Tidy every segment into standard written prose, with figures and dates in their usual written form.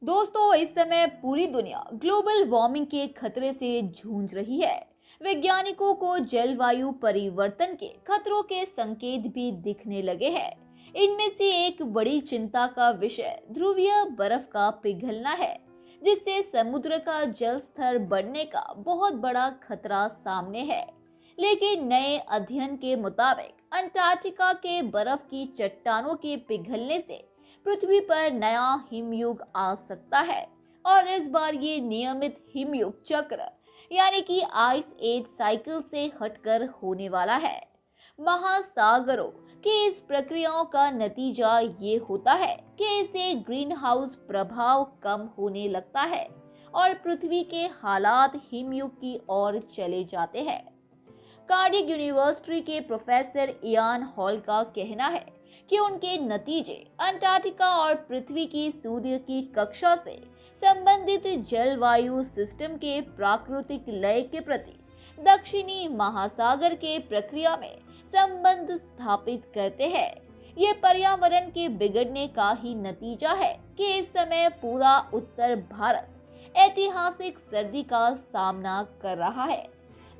दोस्तों, इस समय पूरी दुनिया ग्लोबल वार्मिंग के खतरे से जूझ रही है। वैज्ञानिकों को जलवायु परिवर्तन के खतरों के संकेत भी दिखने लगे हैं। इनमें से एक बड़ी चिंता का विषय ध्रुवीय बर्फ का पिघलना है, जिससे समुद्र का जल स्तर बढ़ने का बहुत बड़ा खतरा सामने है। लेकिन नए अध्ययन के मुताबिक अंटार्कटिका के बर्फ की चट्टानों के पिघलने से पृथ्वी पर नया हिमयुग आ सकता है। और इस बार ये नियमित हिमयुग चक्र यानी कि आइस एज साइकिल से हटकर होने वाला है। महासागरों की इस प्रक्रियाओं का नतीजा ये होता है कि इससे ग्रीन हाउस प्रभाव कम होने लगता है और पृथ्वी के हालात हिमयुग की ओर चले जाते हैं। कार्डिक यूनिवर्सिटी के प्रोफेसर इयान हॉल का कहना है कि उनके नतीजे अंटार्कटिका और पृथ्वी की सूर्य की कक्षा से संबंधित जलवायु सिस्टम के प्राकृतिक लय के प्रति दक्षिणी महासागर के प्रक्रिया में संबंध स्थापित करते हैं। ये पर्यावरण के बिगड़ने का ही नतीजा है कि इस समय पूरा उत्तर भारत ऐतिहासिक सर्दी का सामना कर रहा है।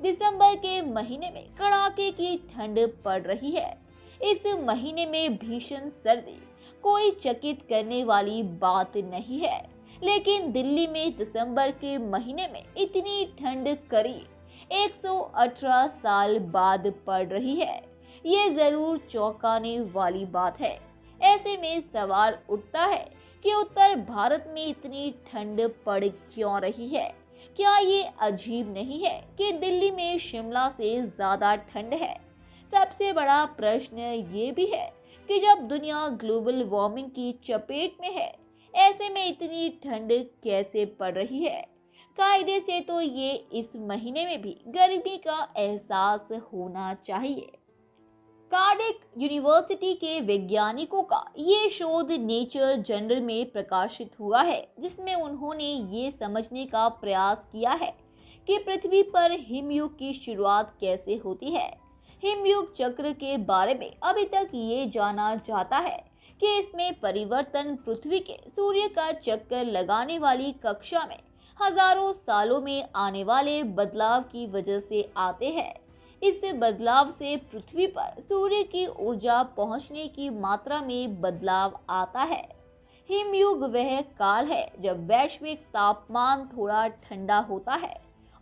दिसंबर के महीने में कड़ाके की ठंड पड़ रही है। इस महीने में भीषण सर्दी कोई चकित करने वाली बात नहीं है, लेकिन दिल्ली में दिसंबर के महीने में इतनी ठंड करीब 118 साल बाद पड़ रही है। ये जरूर चौंकाने वाली बात है। ऐसे में सवाल उठता है कि उत्तर भारत में इतनी ठंड पड़ क्यों रही है। क्या ये अजीब नहीं है कि दिल्ली में शिमला से ज्यादा ठंड है। सबसे बड़ा प्रश्न ये भी है कि जब दुनिया ग्लोबल वार्मिंग की चपेट में है, ऐसे में इतनी ठंड कैसे पड़ रही है। कायदे से तो ये इस महीने में भी गर्मी का एहसास होना चाहिए। कार्डिक यूनिवर्सिटी के वैज्ञानिकों का ये शोध नेचर जर्नल में प्रकाशित हुआ है, जिसमें उन्होंने ये समझने का प्रयास किया है कि पृथ्वी पर हिमयुग की शुरुआत कैसे होती है। हिमयुग चक्र के बारे में अभी तक ये जाना जाता है कि इसमें परिवर्तन पृथ्वी के सूर्य का चक्कर लगाने वाली कक्षा में हजारों सालों में आने वाले बदलाव की वजह से आते हैं। इस बदलाव से पृथ्वी पर सूर्य की ऊर्जा पहुंचने की मात्रा में बदलाव आता है। हिमयुग वह काल है जब वैश्विक तापमान थोड़ा ठंडा होता है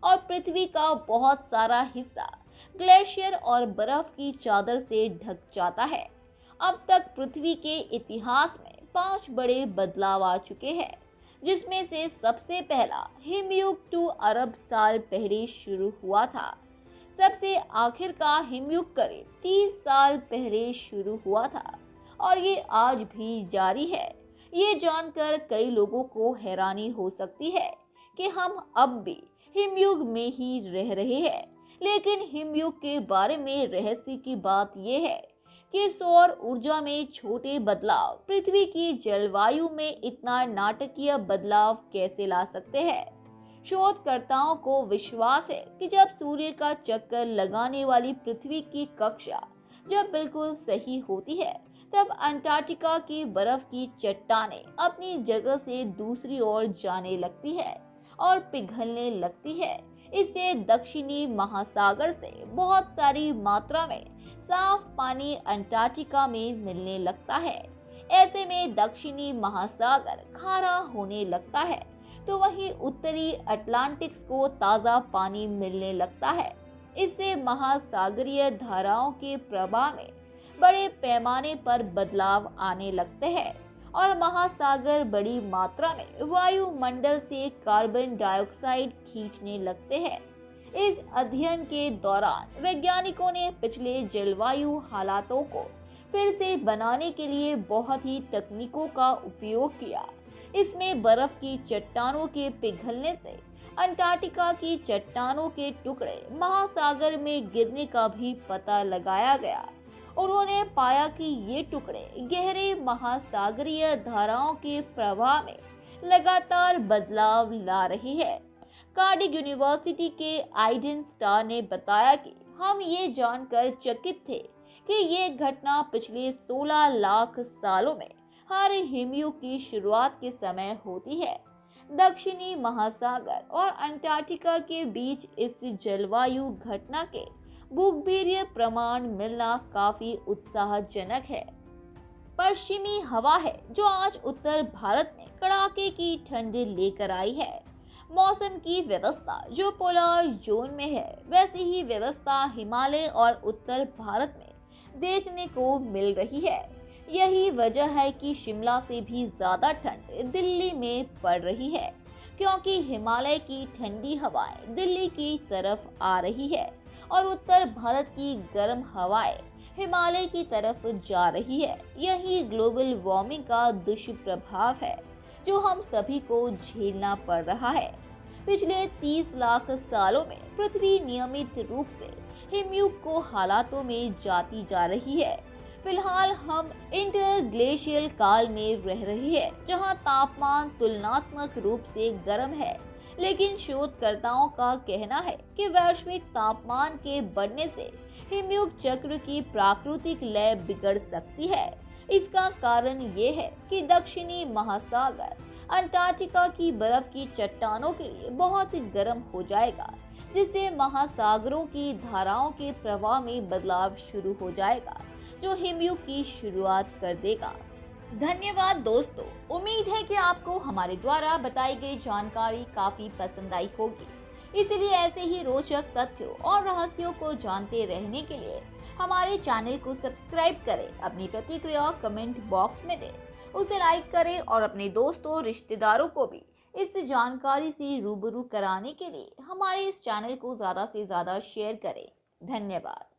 और पृथ्वी का बहुत सारा हिस्सा ग्लेशियर और बर्फ की चादर से ढक जाता है। अब तक पृथ्वी के इतिहास में 5 बड़े बदलाव आ चुके हैं, जिसमें से सबसे पहला हिमयुग 2 अरब साल पहले शुरू हुआ था। सबसे आखिर का हिमयुग करीब 30 साल पहले शुरू हुआ था और ये आज भी जारी है। ये जानकर कई लोगों को हैरानी हो सकती है कि हम अब भी हिमयुग में ही रह रहे हैं। लेकिन हिमयुग के बारे में रहस्य की बात यह है कि सौर ऊर्जा में छोटे बदलाव पृथ्वी की जलवायु में इतना नाटकीय बदलाव कैसे ला सकते हैं। शोधकर्ताओं को विश्वास है कि जब सूर्य का चक्कर लगाने वाली पृथ्वी की कक्षा जब बिल्कुल सही होती है, तब अंटार्कटिका की बर्फ की चट्टानें अपनी जगह से दूसरी ओर जाने लगती है और पिघलने लगती है। इससे दक्षिणी महासागर से बहुत सारी मात्रा में साफ पानी अंटार्कटिका में मिलने लगता है। ऐसे में दक्षिणी महासागर खारा होने लगता है, तो वहीं उत्तरी अटलांटिक्स को ताज़ा पानी मिलने लगता है। इससे महासागरीय धाराओं के प्रवाह में बड़े पैमाने पर बदलाव आने लगते हैं और महासागर बड़ी मात्रा में वायुमंडल से कार्बन डाइऑक्साइड खींचने लगते हैं। इस अध्ययन के दौरान वैज्ञानिकों ने पिछले जलवायु हालातों को फिर से बनाने के लिए बहुत ही तकनीकों का उपयोग किया। इसमें बर्फ की चट्टानों के पिघलने से अंटार्कटिका की चट्टानों के टुकड़े महासागर में गिरने का भी पता लगाया गया। उन्होंने पाया कि ये टुकड़े गहरे महासागरीय धाराओं के प्रवाह में लगातार बदलाव ला रही है। कार्डिक यूनिवर्सिटी के आइडन स्टार ने बताया कि हम ये जानकर चकित थे कि ये घटना पिछले 16 लाख सालों में हर हिमयुग की शुरुआत के समय होती है। दक्षिणी महासागर और अंटार्कटिका के बीच इस जलवायु घटना के भूगर्भीय प्रमाण मिलना काफी उत्साहजनक है। पश्चिमी हवा है जो आज उत्तर भारत में कड़ाके की ठंडी लेकर आई है। मौसम की व्यवस्था जो पोलर जोन में है, वैसी ही व्यवस्था हिमालय और उत्तर भारत में देखने को मिल रही है। यही वजह है कि शिमला से भी ज्यादा ठंड दिल्ली में पड़ रही है, क्योंकि हिमालय की ठंडी हवाएं दिल्ली की तरफ आ रही है और उत्तर भारत की गर्म हवाएं हिमालय की तरफ जा रही है। यही ग्लोबल वार्मिंग का दुष्प्रभाव है जो हम सभी को झेलना पड़ रहा है। पिछले 30 लाख सालों में पृथ्वी नियमित रूप से हिमयुग को हालातों में जाती जा रही है। फिलहाल हम इंटरग्लेशियल काल में रह रहे हैं, जहां तापमान तुलनात्मक रूप से गर्म है। लेकिन शोधकर्ताओं का कहना है कि वैश्विक तापमान के बढ़ने से हिमयुग चक्र की प्राकृतिक लय बिगड़ सकती है। इसका कारण ये है कि दक्षिणी महासागर अंटार्कटिका की बर्फ की चट्टानों के लिए बहुत गर्म हो जाएगा, जिससे महासागरों की धाराओं के प्रवाह में बदलाव शुरू हो जाएगा, जो हिमयुग की शुरुआत कर देगा। धन्यवाद दोस्तों, उम्मीद है कि आपको हमारे द्वारा बताई गई जानकारी काफी पसंद आई होगी। इसलिए ऐसे ही रोचक तथ्यों और रहस्यों को जानते रहने के लिए हमारे चैनल को सब्सक्राइब करें, अपनी प्रतिक्रिया कमेंट बॉक्स में दें, उसे लाइक करें और अपने दोस्तों रिश्तेदारों को भी इस जानकारी से रूबरू कराने के लिए हमारे इस चैनल को ज़्यादा से ज़्यादा शेयर करें। धन्यवाद।